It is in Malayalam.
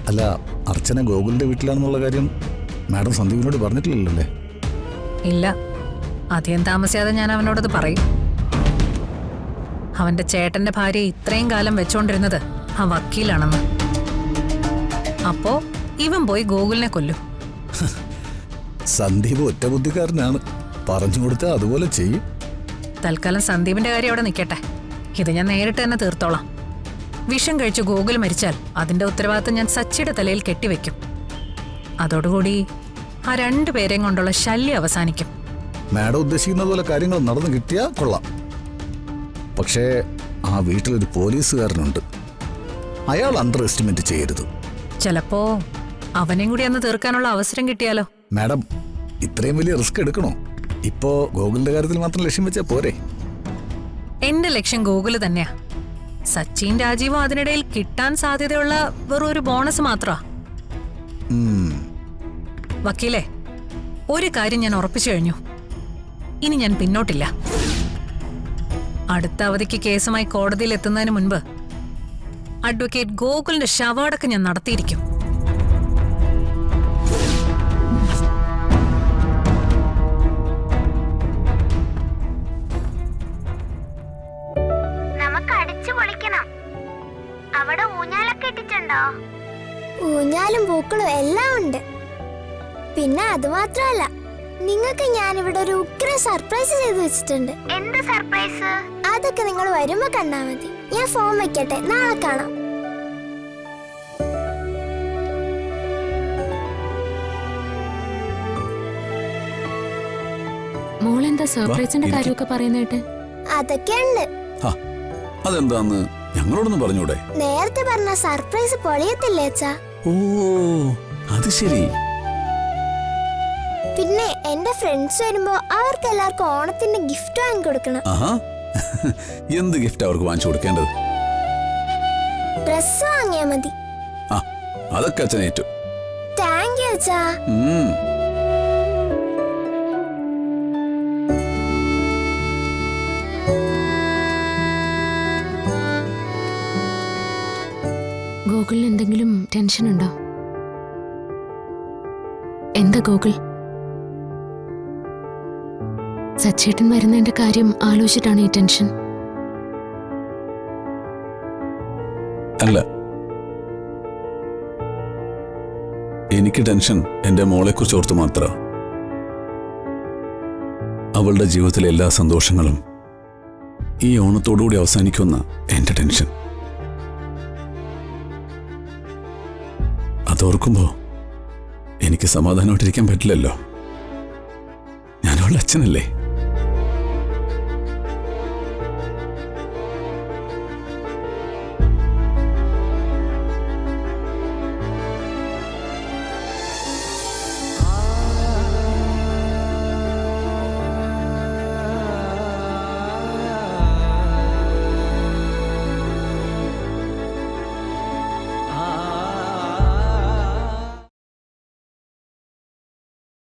അല്ല, അർച്ചന ഗോകുലിന്റെ വീട്ടിലാണെന്നുള്ള കാര്യം മാഡം സന്ദീപിനോട് പറഞ്ഞിട്ടില്ലല്ലേ? ഇല്ല, അധികം താമസിയാതെ ഞാൻ അവനോടത് പറയും. അവന്റെ ചേട്ടന്റെ ഭാര്യ ഇത്രയും കാലം വെച്ചോണ്ടിരുന്നത് ആ വക്കീലാണെന്ന്. അപ്പോ ഇവൻ പോയി ഗോകുലിനെ കൊല്ലും. സന്ദീപ് ഒറ്റ ബുദ്ധിക്കാരനാണ്, പറഞ്ഞു കൊടുത്താൽ അതുപോലെ ചെയ്യും. തൽക്കാലം സന്ദീപിന്റെ കാര്യം അവിടെ നിൽക്കട്ടെ. ഇത് ഞാൻ നേരിട്ട് തന്നെ തീർത്തോളാം. വിഷം കഴിച്ച് ഗോകുൽ മരിച്ചാൽ അതിന്റെ ഉത്തരവാദിത്തം ഞാൻ സച്ചിയുടെ തലയിൽ കെട്ടിവെക്കും. അതോടുകൂടി ആ രണ്ടുപേരെയും കൊണ്ടുള്ള ശല്യം അവസാനിക്കും. മാഡം ഉദ്ദേശിക്കുന്ന പോലെ കാര്യങ്ങൾ നടന്നു കിട്ടിയാൽ കൊള്ളാം. പക്ഷേ ആ വീട്ടിലൊരു പോലീസുകാരനുണ്ട്, അയാൾ അണ്ടർ എസ്റ്റിമേറ്റ് ചെയ്യരുത്. ചിലപ്പോ അവനെയും കൂടി അന്ന് തീർക്കാനുള്ള അവസരം കിട്ടിയാലോ? മാഡം, ഇത്രയും വലിയ റിസ്ക് എടുക്കണോ? ഇപ്പോ ഗോകുലിന്റെ കാര്യത്തിൽ മാത്രം ലക്ഷ്യം വെച്ചാൽ പോരെ? എന്റെ ലക്ഷ്യം ഗോകുല് തന്നെയാ. സച്ചിൻ രാജീവും അതിനിടയിൽ കിട്ടാൻ സാധ്യതയുള്ള വെറും ഒരു ബോണസ് മാത്രമാ. വക്കീലേ, ഒരു കാര്യം ഞാൻ ഉറപ്പിച്ചു കഴിഞ്ഞു. ഇനി ഞാൻ പിന്നോട്ടില്ല. അടുത്ത അവധിക്ക് കേസുമായി കോടതിയിൽ എത്തുന്നതിന് മുൻപ് അഡ്വക്കേറ്റ് ഗോകുലിന്റെ ശവടക്കം ഞാൻ നടത്തിയിരിക്കും. അവിടെ ഊഞ്ഞാലൊക്കെ ഇട്ടിട്ടുണ്ടോ? ഊഞ്ഞാലും പൂക്കളും എല്ലാം ഉണ്ട്. പിന്നെ അത് മാത്രമല്ല, നിങ്ങൾക്ക് ഞാൻ ഇവിടെ ഒരു ഉഗ്ര സർപ്രൈസ് ചെയ്തു വെച്ചിട്ടുണ്ട്. എന്ത് സർപ്രൈസ്? അതൊക്കെ നിങ്ങൾ വരുമ്പോ കണ്ടാ മതി. ഞാൻ ഫോൺ വെക്കട്ടെ, നാളെ കാണാം. മോളെന്താ സർപ്രൈസിന്റെ കാര്യമൊക്കെ പറയുന്നേട്ട്? അതൊക്കെയുണ്ട്. അതെന്താന്ന് ഞങ്ങളോടൊന്നും പറഞ്ഞൂടെ? നേരത്തെ പറഞ്ഞ സർപ്രൈസ് പൊളിയത്തില്ലേ അച്ഛാ? ഓ, അത് ശരി. പിന്നെ എന്റെ ഫ്രണ്ട്സ് വരുമ്പോ അവർക്ക് എല്ലാവർക്കും ഓണത്തിന്റെ ഗിഫ്റ്റ് വാങ്ങി കൊടുക്കണം. എന്ത് ഗിഫ്റ്റ് അവർക്ക് വാങ്ങിച്ചു കൊടുക്കേണ്ടത്? ഡ്രസ് വാങ്ങിയാ മതി. അതൊക്കെ അച്ഛനേറ്റു. താങ്ക് യു അച്ഛാ. ഗോകുലിന് എന്തെങ്കിലും ടെൻഷൻ ഉണ്ടോ? എന്താ ഗോകുൽ? സച്ചേട്ടൻ വരുന്നതിന്റെ കാര്യം ആലോചിച്ചിട്ടാണ് ഈ ടെൻഷൻ? അല്ല, എനിക്ക് ടെൻഷൻ എന്റെ മോളെക്കുറിച്ച് ഓർത്ത് മാത്രം. അവളുടെ ജീവിതത്തിലെ എല്ലാ സന്തോഷങ്ങളും ഈ ഓണത്തോടുകൂടി അവസാനിക്കുന്ന എന്റെ ടെൻഷൻ. അതോർക്കുമ്പോ എനിക്ക് സമാധാനമായിട്ടിരിക്കാൻ പറ്റില്ലല്ലോ. ഞാൻ അവളുടെ അച്ഛനല്ലേ.